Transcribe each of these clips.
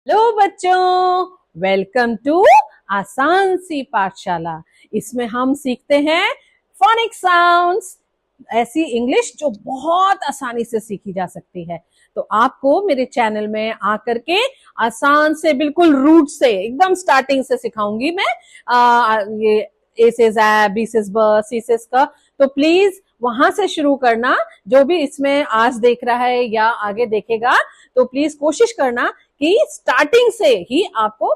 Hello बच्चों, welcome to आसान सी पाठशाला। इसमें हम सीखते हैं फोनिक साउंड्स, ऐसी इंग्लिश जो बहुत आसानी से सीखी जा सकती है। तो आपको मेरे चैनल में आकर के आसान से बिल्कुल रूट से एकदम स्टार्टिंग से सिखाऊंगी मैं। ये ए से ज़, बी से ब, सी से क। तो प्लीज वहां से शुरू करना। जो भी इसमें आज देख रहा है या आगे देखेगा तो प्लीज कोशिश करना कि स्टार्टिंग से ही आपको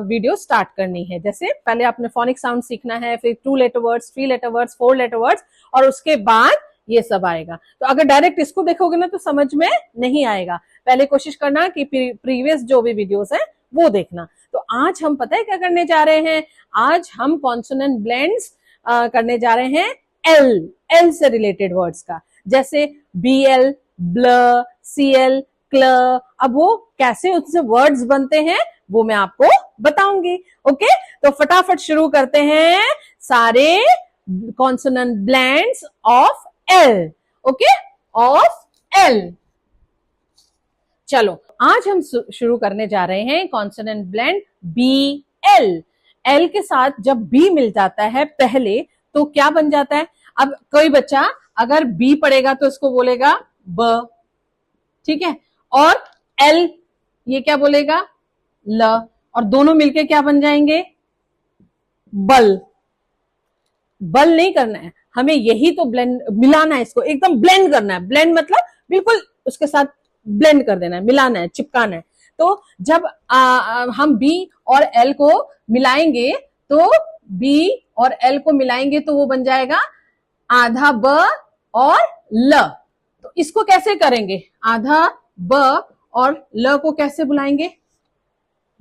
वीडियो स्टार्ट करनी है। जैसे पहले आपने फोनिक साउंड सीखना है, फिर 2 letter words, 3 letter words, 4 letter words, और उसके बाद ये सब आएगा। तो अगर डायरेक्ट इसको देखोगे ना तो समझ में नहीं आएगा। पहले कोशिश करना कि प्रीवियस जो भी वीडियोस हैं वो देखना। तो आज हम पता है क्या करने जा रहे हैं? आज हम कॉन्सोनेंट ब्लेंड्स करने जा रहे हैं एल से रिलेटेड वर्ड्स का। जैसे BL, ब्ल, CL, क्ल। अब वो कैसे उससे वर्ड्स बनते हैं वो मैं आपको बताऊंगी। ओके, तो फटाफट शुरू करते हैं सारे consonant blends of L. Okay, of L. चलो आज हम शुरू करने जा रहे हैं कॉन्सोनेंट ब्लेंड BL। एल के साथ जब B मिल जाता है पहले तो क्या बन जाता है? अब कोई बच्चा अगर B पढ़ेगा तो इसको बोलेगा ब, ठीक है, और एल ये क्या बोलेगा? ल, और दोनों मिलके क्या बन जाएंगे? बल। बल नहीं करना है हमें, यही तो ब्लेंड मिलाना है, इसको एकदम ब्लेंड करना है। ब्लेंड मतलब बिल्कुल उसके साथ ब्लेंड कर देना है, मिलाना है, चिपकाना है। तो जब हम बी और एल को मिलाएंगे तो बी और एल को मिलाएंगे तो वो बन जाएगा आधा ब और ल। तो इसको कैसे करेंगे? आधा ब और ल को कैसे बुलाएंगे?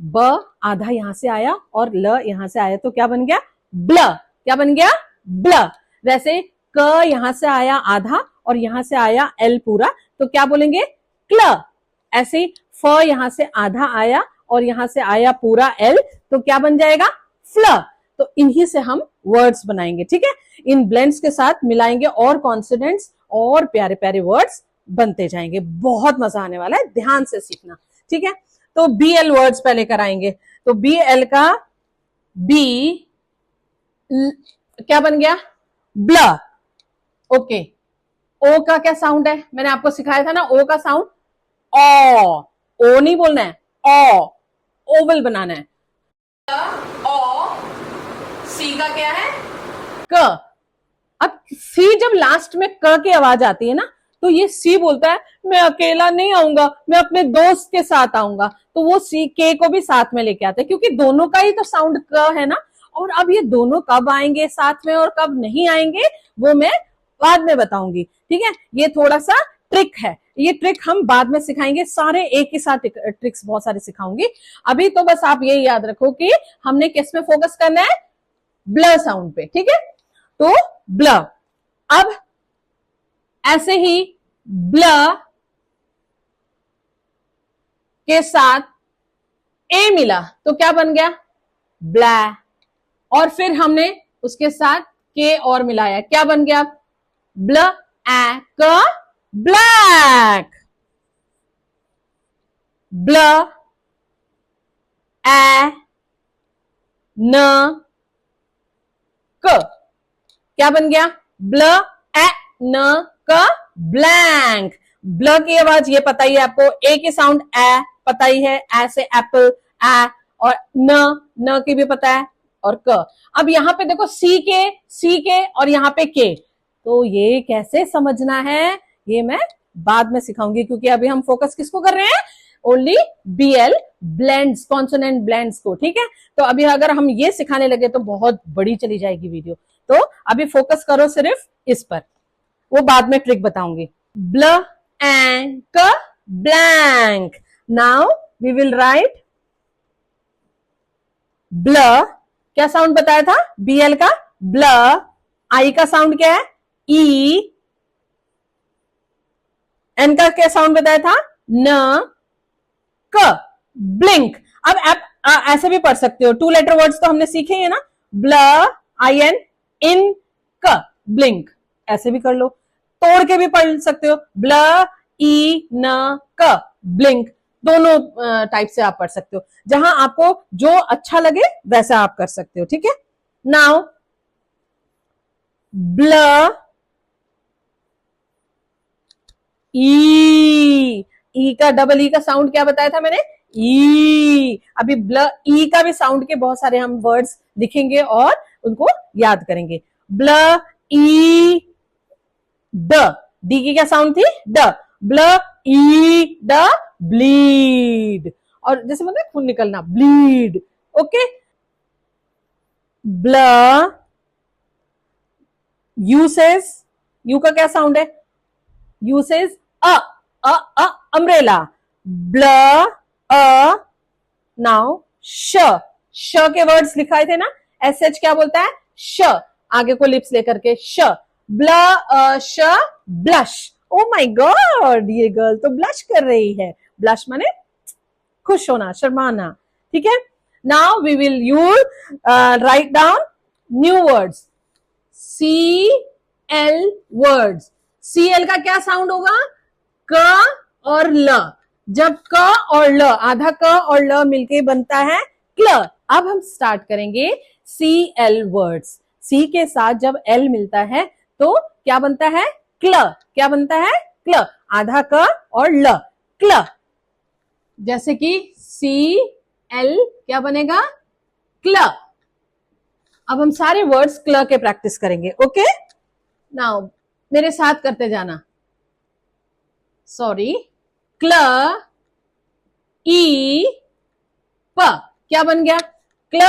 ब आधा यहां से आया और ल यहां से आया तो क्या बन गया? ब्ल। क्या बन गया? ब्ल। वैसे क यहां से आया आधा और यहां से आया एल पूरा तो क्या बोलेंगे? क्ल। ऐसे फ यहां से आधा आया और यहां से आया पूरा एल तो क्या बन जाएगा? फ्ल। तो इन्हीं से हम वर्ड्स बनाएंगे, ठीक है। इन ब्लेंड्स के साथ मिलाएंगे और कॉन्सोनेंट्स और प्यारे प्यारे वर्ड्स बनते जाएंगे। बहुत मजा आने वाला है, ध्यान से सीखना, ठीक है। तो BL वर्ड्स पहले कराएंगे। तो BL का बी क्या बन गया? ब्ल। ओके, ओ का क्या साउंड है? मैंने आपको सिखाया था ना ओ का साउंड ओ। ओ नहीं बोलना है, ओ, ओवल बनाना है। ओ। सी का क्या है? क। अब सी जब लास्ट में क की आवाज आती है ना तो ये सी बोलता है मैं अकेला नहीं आऊंगा, मैं अपने दोस्त के साथ आऊंगा। तो वो सी के को भी साथ में लेके आते हैं क्योंकि दोनों का ही तो साउंड क है ना। और अब ये दोनों कब आएंगे साथ में और कब नहीं आएंगे वो मैं बाद में बताऊंगी, ठीक है। ये थोड़ा सा ट्रिक है, ये ट्रिक हम बाद में सिखाएंगे। सारे एक ही साथ ट्रिक्स बहुत सारे सिखाऊंगी। अभी तो बस आप ये याद रखो कि हमने किस में फोकस करना है? ब्ल साउंड पे, ठीक है। तो ब्ल। अब ऐसे ही ब्ल के साथ ए मिला तो क्या बन गया? ब्लै। और फिर हमने उसके साथ के और मिलाया, क्या बन गया? ब्ल ए क, ब्लैक। ब्ल ए न क क्या बन गया? ब्ल ए न क, ब्लैंक। ब्ल की आवाज ये पता ही है आपको, ए की साउंड ए पता ही है, ए से एप्पल, ए, और न की भी पता है, और क। अब यहां पे देखो सी के और यहां पे के, तो ये कैसे समझना है ये मैं बाद में सिखाऊंगी क्योंकि अभी हम फोकस किसको कर रहे हैं? Only BL blends, consonant blends को, ठीक है। तो अभी अगर हम ये सिखाने लगे तो बहुत बड़ी चली जाएगी वीडियो। तो अभी फोकस करो सिर्फ इस पर, वो बाद में ट्रिक बताऊंगी। Bl ank blank. Now we will write bl. क्या साउंड बताया था BL का? ब्ल। आई का साउंड क्या है? ई। एन का क्या साउंड बताया था? न क, ब्लिंक। अब आप ऐसे भी पढ़ सकते हो, 2 लेटर वर्ड्स तो हमने सीखे हैं ना, ब्ल IN इन क, ब्लिंक। ऐसे भी कर लो, तोड़ के भी पढ़ सकते हो, ब्ल ई न क, ब्लिंक। दोनों टाइप से आप पढ़ सकते हो, जहां आपको जो अच्छा लगे वैसा आप कर सकते हो, ठीक है। नाउ ब्ल ई का डबल ई का साउंड क्या बताया था मैंने, ई। अभी ब्ल ई का भी साउंड के बहुत सारे हम वर्ड्स लिखेंगे और उनको याद करेंगे। ब्ल ई ड, डी की क्या साउंड थी, ड। ब्ल ई ड, ब्लीड। और जैसे मतलब खून निकलना, ब्लीड, ओके। ब्ल यू सेज, यू का क्या साउंड है, यू सेज अ अम्ब्रेला। ब्ल अ, नाउ श, श के वर्ड्स लिखाए थे ना, एस एच क्या बोलता है, श, आगे को लिप्स लेकर के श। ब्ल श, ब्लश। ओ माय गॉड, ये गर्ल तो ब्लश कर रही है, ब्लश माने खुश होना, शर्माना, ठीक है। Now we will use write down new words, C L words. C L का क्या साउंड होगा, क और ल। जब क और ल, आधा क और ल मिलके बनता है क्ल। अब हम स्टार्ट करेंगे सी एल वर्ड्स। सी के साथ जब एल मिलता है तो क्या बनता है, क्ल। क्या बनता है, क्ल, आधा क और ल, क्ल। जैसे कि सी एल क्या बनेगा, क्ल। अब हम सारे वर्ड्स क्ल के प्रैक्टिस करेंगे, ओके। नाउ मेरे साथ करते जाना, सॉरी। क्ल ई प, क्या बन गया, क्ल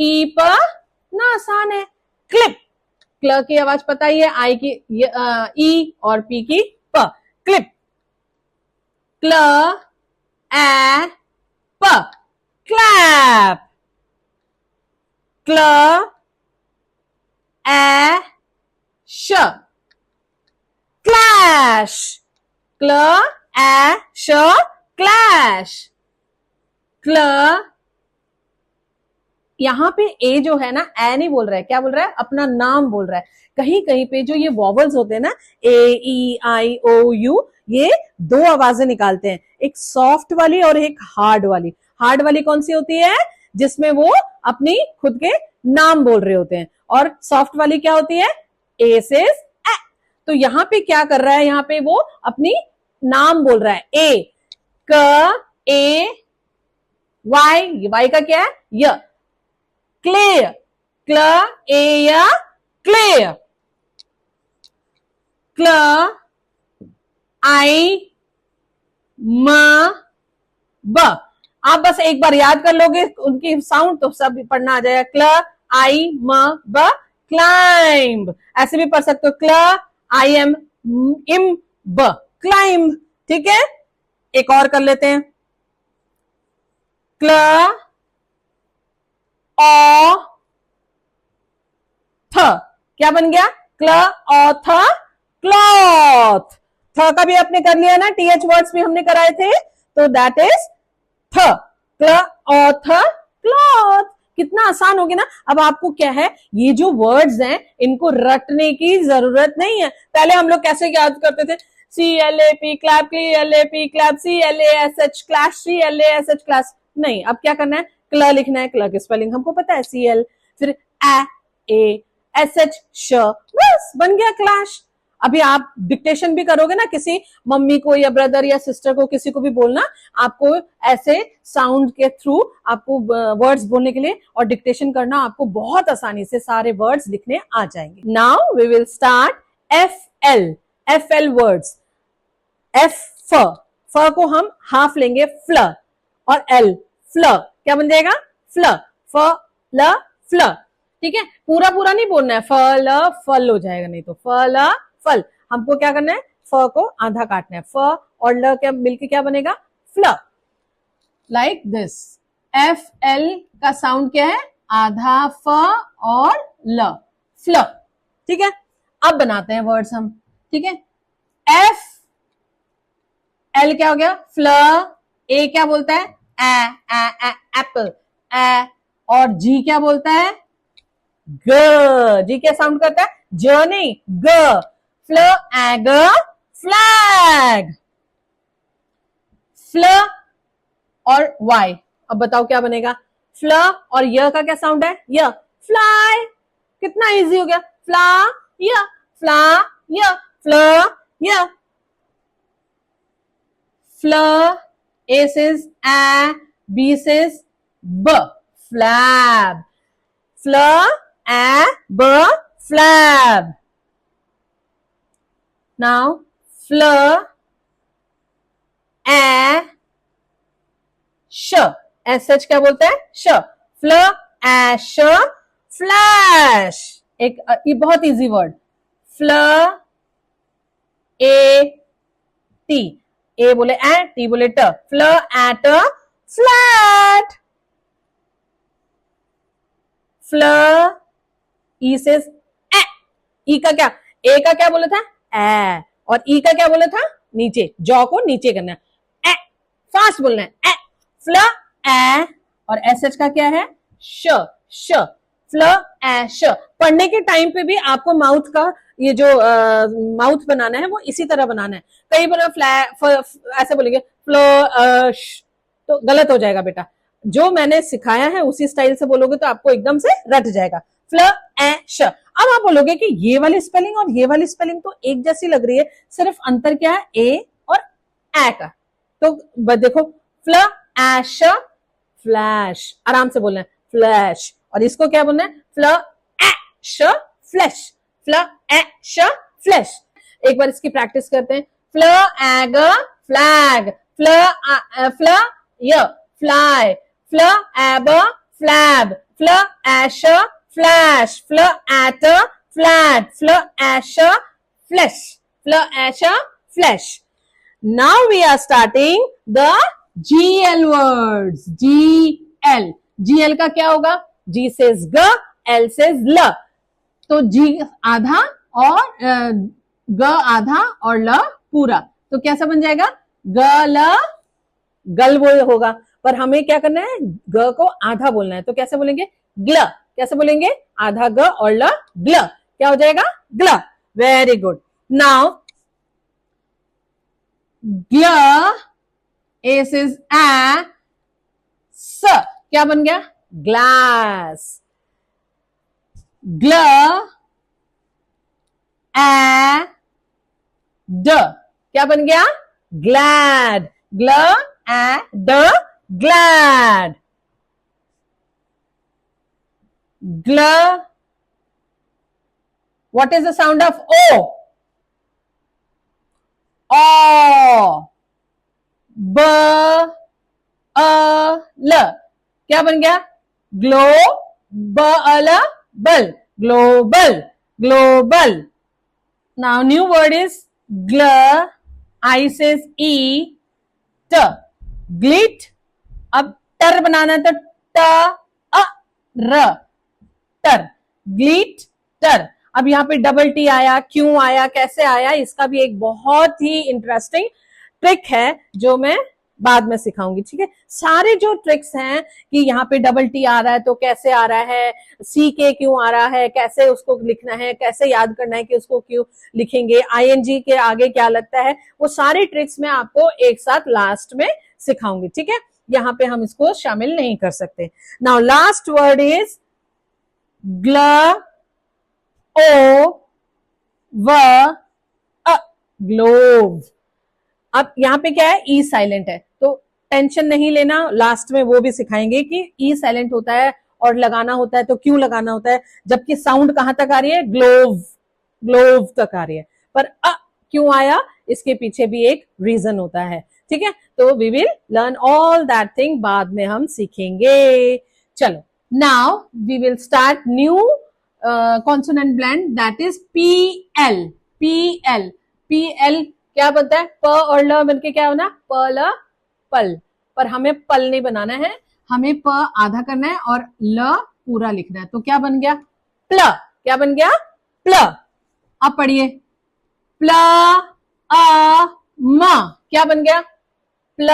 ई प, ना आसान है, क्लिप। क्ल की आवाज पता ही है, आई की ई और पी की प, क्लिप। क्ल ए प, क्लैप। क्ल ए श, क्लैश। क्ल ए श, क्लैश। क्ल, यहां पे ए जो है ना, ए नहीं बोल रहा है, क्या बोल रहा है, अपना नाम बोल रहा है। कहीं कहीं पे जो ये वॉवल्स होते हैं ना, ए ई आई ओ यू, ये दो आवाजें निकालते हैं, एक सॉफ्ट वाली और एक हार्ड वाली। हार्ड वाली कौन सी होती है, जिसमें वो अपनी खुद के नाम बोल रहे होते हैं, और सॉफ्ट वाली क्या होती है, ए से ए। तो यहाँ पे क्या कर रहा है, यहाँ पे वो अपनी नाम बोल रहा है, ए, क ए वाई, वाई का क्या है, य। क्ले, क्ल ए या, क्ले। क्ल आई म ब। आप बस एक बार याद कर लोगे उनकी साउंड तो सब पढ़ना आ जाएगा। क्ल आई म ब, क्लाइंब। ऐसे भी पढ़ सकते हो, क्ल आई एम इम ब, क्लाइंब, ठीक है। एक और कर लेते हैं, क्ल ओ थ, क्या बन गया, क्ल ओ थ, क्लॉथ। थ का भी आपने कर लिया ना, टीएच वर्ड्स भी हमने कराए थे, तो दैट इज थ, क्ल ओ थ, क्लॉथ। कितना आसान हो गया ना। अब आपको क्या है, ये जो वर्ड्स हैं इनको रटने की जरूरत नहीं है। पहले हम लोग कैसे याद करते थे, C L A P clap, C L A P clap, C L A S H clash, C L A S H clash. नहीं, अब क्या करना है, क्ल लिखना है, क्ल की स्पेलिंग हमको पता है, सी एल, फिर ए एस एच श, बस बन गया क्लैश। अभी आप डिक्टेशन भी करोगे ना, किसी मम्मी को या ब्रदर या सिस्टर को, किसी को भी बोलना, आपको ऐसे साउंड के थ्रू आपको वर्ड्स बोलने के लिए और डिक्टेशन करना, आपको बहुत आसानी से सारे वर्ड्स लिखने आ जाएंगे। Now we will start F L, F L words. F, फ को हम हाफ लेंगे, फ्ल, और एल, फ्ल, क्या बन जाएगा, फ्ल, फ ल फ्ल, ठीक है। पूरा पूरा नहीं बोलना है, फल फल हो जाएगा, नहीं तो फल फल। हमको क्या करना है, फ को आधा काटना है, फ और ल क्या मिलके क्या बनेगा, फ्ल, लाइक दिस। एफ एल का साउंड क्या है, आधा फ और ल, फ्ल, ठीक है। अब बनाते हैं वर्ड्स हम, ठीक है। एफ एल क्या हो गया, फ्ल। ए क्या बोलता है, एप्पल, ए। और जी क्या बोलता है, ग। जी क्या साउंड करता है, ज नहीं, ग। फ्ल एग, फ्लैग। फ्ल और वाई। अब बताओ क्या बनेगा? फ्ल और य का क्या साउंड है? य, फ्लाई। कितना इजी हो गया, फ्ला य, फ्ला य, फ्ल य। फ्ल, A says a, B says b, flab. Fl, a, b, flab. Now, fl, a, sh. sh क्या बोलते हैं? श. Fl, ash, flash. एक ये बहुत इजी वर्ड, फ्ल, ए, टी। ए बोले ए, टी बोले ट। फ्ल एट फ्लैट। फ्ल, ई से ए। ई का क्या? ए का क्या बोला था? ए। और ई का क्या बोला था? नीचे, जॉ को नीचे करना है। ए, फास्ट बोलना है। ए, फ्ल ए। और एस एच का क्या है? श, श। फ्ल ए श। पढ़ने के टाइम पे भी आपको माउथ का ये जो माउथ बनाना है वो इसी तरह बनाना है। कई बार ऐसे बोलेंगे फ्लो, तो गलत हो जाएगा बेटा। जो मैंने सिखाया है उसी स्टाइल से बोलोगे तो आपको एकदम से रट जाएगा। फ्ल ए श। अब आप बोलोगे कि ये वाली स्पेलिंग और ये वाली स्पेलिंग तो एक जैसी लग रही है, सिर्फ अंतर क्या है? ए और ए का। तो देखो, फ्ल एश फ्लैश, आराम से बोलना है, फ्लैश। और इसको क्या बोलना है? फ्ल एश फ्लैश, फ्ल एश फ्लैश। एक बार इसकी प्रैक्टिस करते हैं। फ्ल एग फ्लैग, फ्ल य फ्लाई, फ्ल एब फ्लैब, फ्ल एश फ्लैश, फ्ल एट फ्लैट, फ्ल एश फ्लैश, फ्ल एश flash. Now we are starting the GL words. GL, GL का क्या होगा? G says ग, L says ल। तो G आधा और ग आधा और ल पूरा, तो कैसा बन जाएगा? ग ल गल बोल होगा। पर हमें क्या करना है? ग को आधा बोलना है, तो कैसे बोलेंगे? ग्ल। कैसे बोलेंगे? आधा ग और ल ग्ल। क्या हो जाएगा? Gl. Very good. Now gl, a says a, स क्या बन गया? ग्लास। ग्ल ए ड क्या बन गया? ग्लैड। ग्ल ए ड glad. ग्ल, what is the sound of O? O, ब, अ, ल क्या बन गया? Glow, b al bal, global, global. Now new word is gl, i says e, t, glit. अब टर बनाना है तो ट अ र, टर, ग्लिट टर। अब यहाँ पे डबल टी आया, क्यों आया, कैसे आया, इसका भी एक बहुत ही इंटरेस्टिंग ट्रिक है जो मैं बाद में सिखाऊंगी। ठीक है, सारे जो ट्रिक्स हैं कि यहाँ पे डबल टी आ रहा है तो कैसे आ रहा है, सी के क्यों आ रहा है, कैसे उसको लिखना है, कैसे याद करना है कि उसको क्यों लिखेंगे, आईएनजी के आगे क्या लगता है, वो सारे ट्रिक्स मैं आपको एक साथ लास्ट में सिखाऊंगी। ठीक है, यहाँ पे हम इसको शामिल नहीं कर सकते। नाउ लास्ट वर्ड इज ग्ल, ओ, व, अ, ग्लोव। अब यहाँ पे क्या है? ई साइलेंट है, तो टेंशन नहीं लेना, लास्ट में वो भी सिखाएंगे कि ई साइलेंट होता है और लगाना होता है तो क्यों लगाना होता है, जबकि साउंड कहां तक आ रही है? ग्लोव, ग्लोव तक आ रही है। पर अ क्यों आया, इसके पीछे भी एक रीजन होता है। ठीक है, तो we will learn all that thing, बाद में हम सीखेंगे। चलो, now we will start new consonant blend, that is PL। PL, PL क्या बनता है? प और ल बनके क्या होना? प ल पल। पर हमें पल नहीं बनाना है, हमें प आधा करना है और ल पूरा लिखना है। तो क्या बन गया? प्ल। क्या बन गया? प्ल। अब पढ़िए, प्ल अ म क्या बन गया? प्ल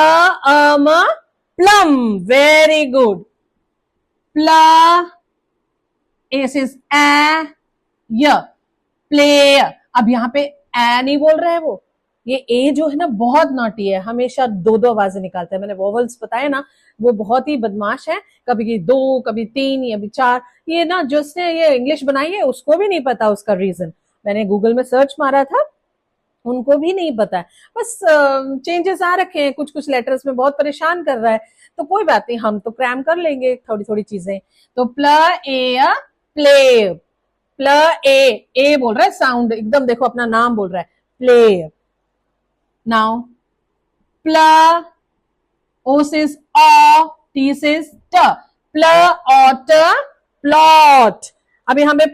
अ म प्लम। Very good. प्ल, एस इज ए, य, प्ले। अब यहां पे ए नहीं बोल रहे हैं वो, ये ए जो है ना बहुत नॉटी है, हमेशा दो दो आवाजें निकालता है। मैंने वोवल्स बताया ना, वो बहुत ही बदमाश है, कभी दो कभी तीन कभी चार। ये ना जिसने ये इंग्लिश बनाई है उसको भी नहीं पता उसका रीजन। मैंने गूगल में सर्च मारा था, उनको भी नहीं पता है। बस चेंजेस आ रखे हैं कुछ कुछ लेटर्स में, बहुत परेशान कर रहा है। तो कोई बात नहीं, हम तो क्रैम कर लेंगे थोड़ी थोड़ी चीजें। तो प्ल ए प्ले, प्ल ए बोल रहा है साउंड एकदम, देखो अपना नाम बोल रहा है प्ले। नाउ प्ल, ओ सेज ओ, टी सेज ट, प्ल ऑट प्लॉट। अब यहाँ पे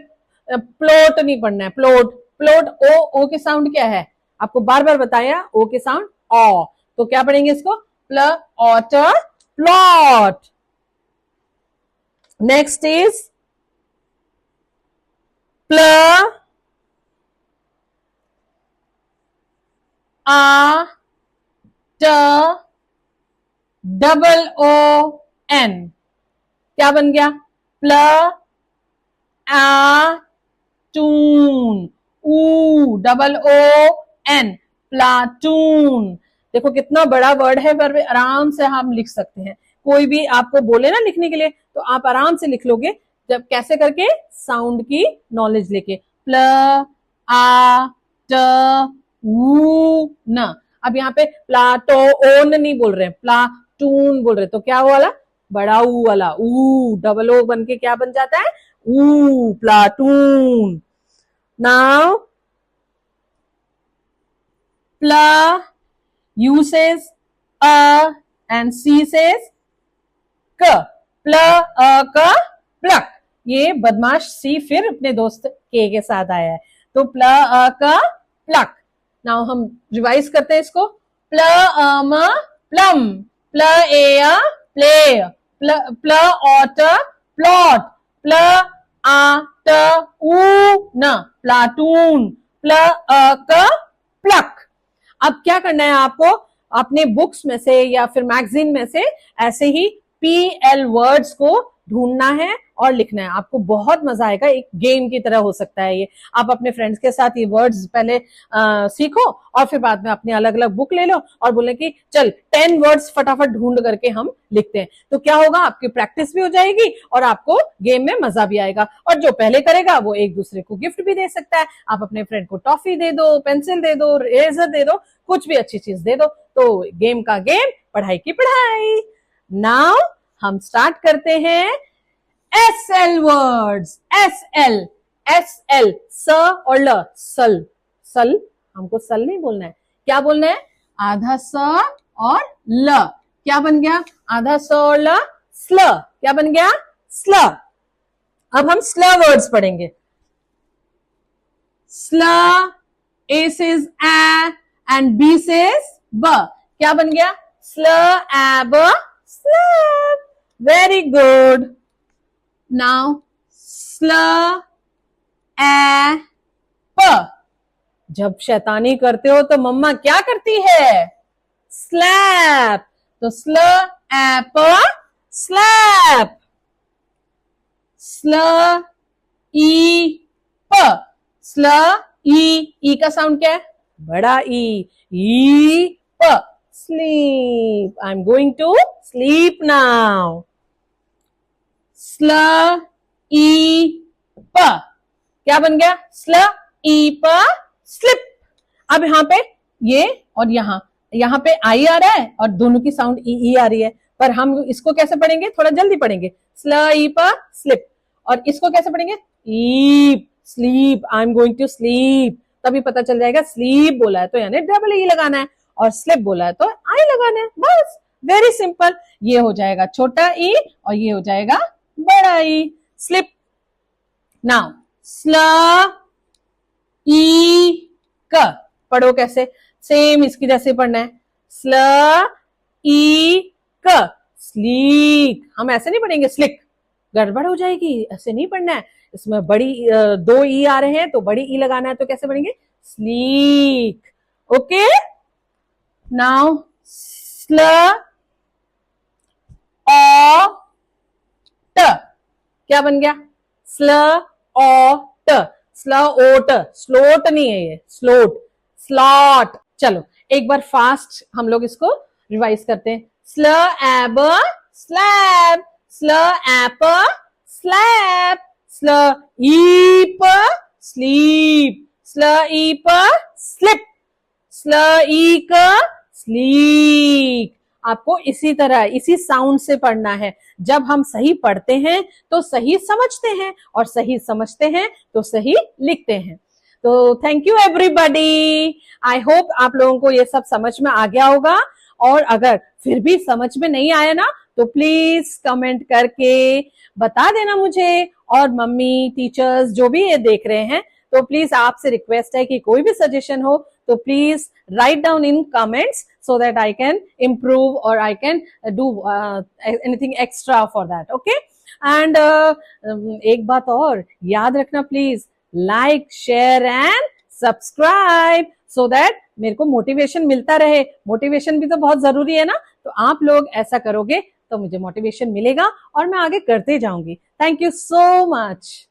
प्लॉट नहीं पढ़ना है, प्लॉट। प्लॉट ओ के साउंड क्या है, आपको बार बार बताया, ओ के साउंड ओ। तो क्या पढ़ेंगे इसको, प्ल ऑट प्लॉट। नेक्स्ट इज प्ल आ ट डबल ओ एन, क्या बन गया, प्ल आ टून, ऊ डबल ओ एन, प्लाटून। देखो कितना बड़ा वर्ड है, पर आराम से हम लिख सकते हैं। कोई भी आपको बोले ना लिखने के लिए, तो आप आराम से लिख लोगे, जब कैसे करके, साउंड की नॉलेज लेके। प्ल आ ट ऊ न। अब यहाँ पे प्लाटोन नहीं बोल रहे हैं, प्लाटून बोल रहे हैं, तो क्या वाला, बड़ा ऊ वाला, ऊ डबल ओ बन के क्या बन जाता है, ऊ, प्लाटून। नाउ प्ला, you says a and she says क, प्ल अ क प्लक। ये बदमाश सी फिर अपने दोस्त के साथ आया है, तो प्ल अ क प्लक। नाउ हम रिवाइज करते हैं इसको, प्ल अम प्लम, प्ल ए प्ले, प्ल ऑट प्लॉट, प्ल आ ट ऊ न प्लाटून, प्ल अ क प्लक। अब क्या करना है आपको, अपने बुक्स में से या फिर मैगजीन में से ऐसे ही पीएल वर्ड्स को ढूंढना है और लिखना है। आपको बहुत मजा आएगा, एक गेम की तरह हो सकता है ये। आप अपने फ्रेंड्स के साथ ये वर्ड्स पहले सीखो और फिर बाद में अपने अलग अलग बुक ले लो और बोले कि चल 10 वर्ड्स फटाफट ढूंढ करके हम लिखते हैं। तो क्या होगा, आपकी प्रैक्टिस भी हो जाएगी और आपको गेम में मजा भी आएगा। और जो पहले करेगा वो एक दूसरे को गिफ्ट भी दे सकता है। आप अपने फ्रेंड को टॉफी दे दो, पेंसिल दे दो, इरेजर दे दो, कुछ भी अच्छी चीज दे दो। तो गेम का गेम, पढ़ाई की पढ़ाई। नाउ हम स्टार्ट करते हैं एसएल वर्ड्स। एसएल, एसएल, स और ल, सल। सल, हमको सल नहीं बोलना है, क्या बोलना है, आधा स और ल। क्या बन गया, आधा स और ल, स्ल। क्या बन गया, स्ल। अब हम स्ल वर्ड्स पढ़ेंगे। Sl, a says a and b says b. क्या बन गया, स्ल एब स्लब। Very good. नाउ स्ल ए प। जब शैतानी करते हो तो मम्मा क्या करती है, स्लैप। तो स्ल ए प स्लैप। स्ल ई प, स्ल ई का साउंड क्या है, बड़ा ई प, sleep. I am going to sleep now. स्ल ई प, क्या बन गया, स्ल ई प स्लिप। अब यहाँ पे ये और यहाँ पे आई आ रहा है और दोनों की साउंड ई आ रही है, पर हम इसको कैसे पढ़ेंगे, थोड़ा जल्दी पढ़ेंगे, स्ल ई प स्लिप। और इसको कैसे पढ़ेंगे, sleep, sleep, I am going to sleep. तभी पता चल जाएगा, स्लीप बोला है तो यानी डबल ई लगाना है, और स्लिप बोला है तो आई लगाना है, बस वेरी सिंपल। ये हो जाएगा छोटा ई और ये हो जाएगा बड़ा ई, स्लिप। नाउ स्ल ई क, पढ़ो कैसे, सेम इसकी जैसे पढ़ना है, स्ल ई क स्लीक। हम ऐसे नहीं पढ़ेंगे स्लिक, गड़बड़ हो जाएगी, ऐसे नहीं पढ़ना है। इसमें बड़ी दो ई आ रहे हैं तो बड़ी ई लगाना है, तो कैसे पढ़ेंगे, स्लीक। ओके, नाउ स्ल ओ ट, क्या बन गया, स्ल ओ ट, स्ल ओट, स्लोट नहीं है ये, स्लोट, स्लॉट। चलो एक बार फास्ट हम लोग इसको रिवाइज करते हैं। स्ल एब स्लैब, स्ल एप स्लैब, स्ल ईप स्लीप, स्ल ईप स्लिप, स्ल ईक स्लीक। आपको इसी तरह इसी साउंड से पढ़ना है। जब हम सही पढ़ते हैं तो सही समझते हैं, और सही समझते हैं तो सही लिखते हैं। तो thank you everybody. I hope आप लोगों को ये सब समझ में आ गया होगा, और अगर फिर भी समझ में नहीं आया ना तो प्लीज कमेंट करके बता देना मुझे, और मम्मी टीचर्स जो भी ये देख रहे हैं, तो प्लीज आपसे रिक्वेस्ट है कि कोई भी सजेशन हो तो please write down in comments so that I can improve or I can do anything extra for that. Okay? And एक बात और याद रखना please, like, share and subscribe so that मेरे को मोटिवेशन मिलता रहे। मोटिवेशन भी तो बहुत जरूरी है ना, तो आप लोग ऐसा करोगे तो मुझे मोटिवेशन मिलेगा और मैं आगे करते जाऊंगी। Thank you so much.